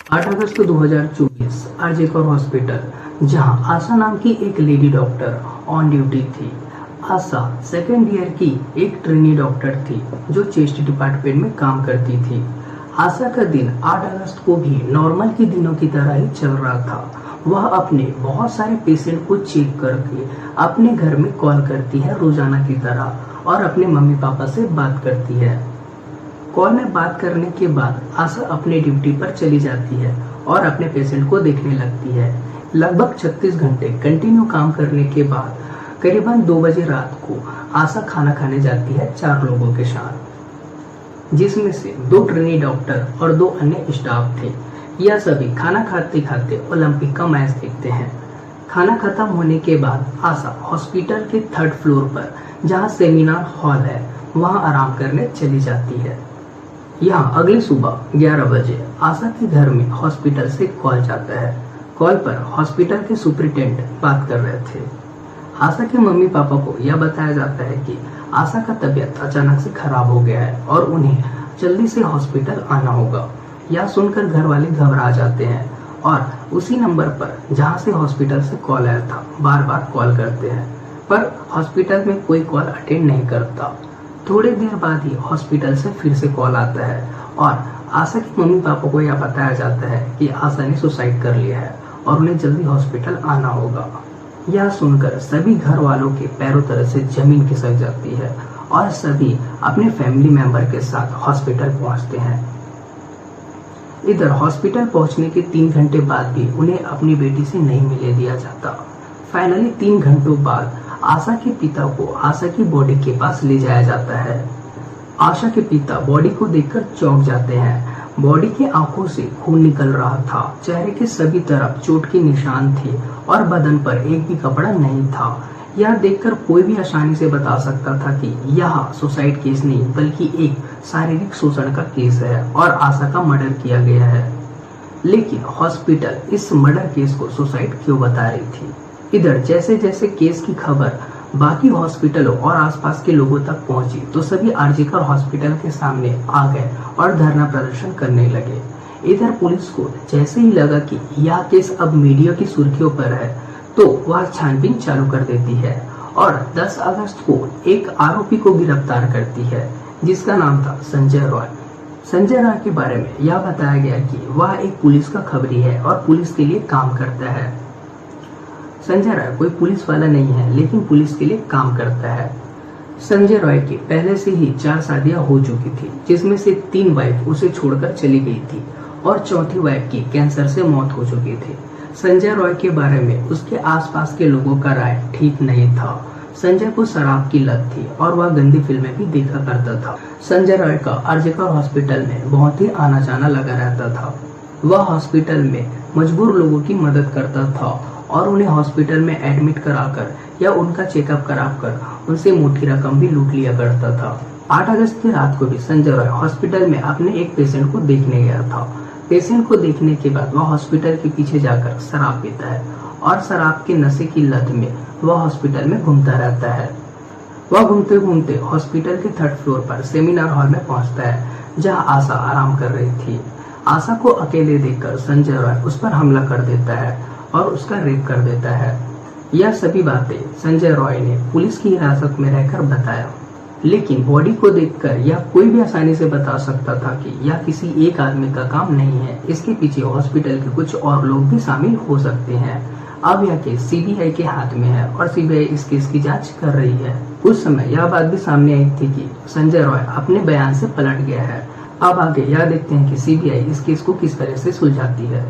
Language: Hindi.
8 अगस्त 2024 आरजेकर हॉस्पिटल, जहां आशा नाम की एक लेडी डॉक्टर ऑन ड्यूटी थी। आशा सेकेंड ईयर की एक ट्रेनी डॉक्टर थी जो चेस्ट डिपार्टमेंट में काम करती थी। आशा का दिन 8 अगस्त को भी नॉर्मल के दिनों की तरह ही चल रहा था। वह अपने बहुत सारे पेशेंट को चेक करके अपने घर में कॉल करती है रोजाना की तरह और अपने मम्मी पापा से बात करती है। कॉल में बात करने के बाद आशा अपने ड्यूटी पर चली जाती है और अपने पेशेंट को देखने लगती है। लगभग 36 घंटे कंटिन्यू काम करने के बाद करीबन 2 बजे रात को आशा खाना खाने जाती है 4 लोगों के साथ, जिसमें से 2 ट्रेनी डॉक्टर और 2 अन्य स्टाफ थे। यह सभी खाना खाते खाते ओलंपिक का मैच देखते हैं। खाना खत्म होने के बाद आशा हॉस्पिटल के 3rd फ्लोर पर, जहां सेमिनार हॉल है, वहां आराम करने चली जाती है। यहाँ अगली सुबह 11 बजे आशा के घर में हॉस्पिटल से कॉल जाता है। कॉल पर हॉस्पिटल के सुपरिटेंडेंट बात कर रहे थे। आशा के मम्मी पापा को यह बताया जाता है कि आशा का तबीयत अचानक से खराब हो गया है और उन्हें जल्दी से हॉस्पिटल आना होगा। यह सुनकर घर वाले घबरा जाते हैं और उसी नंबर पर जहां से हॉस्पिटल से कॉल आया था बार बार कॉल करते हैं, पर हॉस्पिटल में कोई कॉल अटेंड नहीं करता। थोड़ी देर बाद ही हॉस्पिटल से फिर से कॉल आता है और आशा के मम्मी पापा को यह बताया जाता है कि आशा ने सुसाइड कर लिया है और उन्हें जल्दी हॉस्पिटल आना होगा। यह सुनकर सभी घर वालों के पैरों तले से जमीन खिसक जाती है और सभी अपने फैमिली मेंबर के साथ हॉस्पिटल पहुंचते हैं। इधर हॉस्पिटल पहुंचने के 3 घंटे बाद भी उन्हें अपनी बेटी से नहीं मिलने दिया जाता। फाइनली 3 घंटों बाद आशा के पिता को आशा की बॉडी के पास ले जाया जाता है। आशा के पिता बॉडी को देखकर चौंक जाते हैं। बॉडी की आंखों से खून निकल रहा था, चेहरे के सभी तरफ चोट के निशान थे और बदन पर एक भी कपड़ा नहीं था। यह देखकर कोई भी आसानी से बता सकता था कि यह सुसाइड केस नहीं बल्कि एक शारीरिक शोषण का केस है और आशा का मर्डर किया गया है। लेकिन हॉस्पिटल इस मर्डर केस को सुसाइड क्यों बता रही थी? इधर जैसे जैसे केस की खबर बाकी हॉस्पिटलों और आसपास के लोगों तक पहुंची तो सभी आरजेकर हॉस्पिटल के सामने आ गए और धरना प्रदर्शन करने लगे। इधर पुलिस को जैसे ही लगा कि यह केस अब मीडिया की सुर्खियों पर है तो वह छानबीन चालू कर देती है और 10 अगस्त को एक आरोपी को गिरफ्तार करती है जिसका नाम था संजय रॉय। संजय रॉय के बारे में यह बताया गया कि वह एक पुलिस का खबरी है और पुलिस के लिए काम करता है। संजय रॉय कोई पुलिस वाला नहीं है लेकिन पुलिस के लिए काम करता है। संजय रॉय की पहले से ही 4 शादियां हो चुकी थी, जिसमें से 3 वाइफ उसे छोड़कर चली गई थी और चौथी वाइफ की कैंसर से मौत हो चुकी थी। संजय रॉय के बारे में उसके आसपास के लोगों का राय ठीक नहीं था। संजय को शराब की लत थी और वह गंदी फिल्में भी देखा करता था। संजय रॉय का आरजेकर हॉस्पिटल में बहुत ही आना जाना लगा रहता था। वह हॉस्पिटल में मजबूर लोगों की मदद करता था और उन्हें हॉस्पिटल में एडमिट कराकर या उनका चेकअप कराकर उनसे मोटी रकम भी लूट लिया करता था। 8 अगस्त की रात को भी संजय रॉय हॉस्पिटल में अपने एक पेशेंट को देखने गया था। पेशेंट को देखने के बाद वह हॉस्पिटल के पीछे जाकर शराब पीता है और शराब के नशे की लत में वह हॉस्पिटल में घूमता रहता है। वह घूमते घूमते हॉस्पिटल के 3rd फ्लोर पर सेमिनार हॉल में पहुंचता है जहां आशा आराम कर रही थी। आशा को अकेले देखकर संजय रॉय उस पर हमला कर देता है और उसका रेप कर देता है। यह सभी बातें संजय रॉय ने पुलिस की हिरासत में रहकर बताया, लेकिन बॉडी को देखकर यह कोई भी आसानी से बता सकता था कि यह किसी एक आदमी का काम नहीं है। इसके पीछे हॉस्पिटल के कुछ और लोग भी शामिल हो सकते हैं। अब यह केस सीबीआई के हाथ में है और सीबीआई इस केस की जांच कर रही है। उस समय यह बात भी सामने आई थी कि संजय रॉय अपने बयान से पलट गया है। अब आगे यह देखते हैं कि सीबीआई इस केस को किस तरह से सुलझाती है।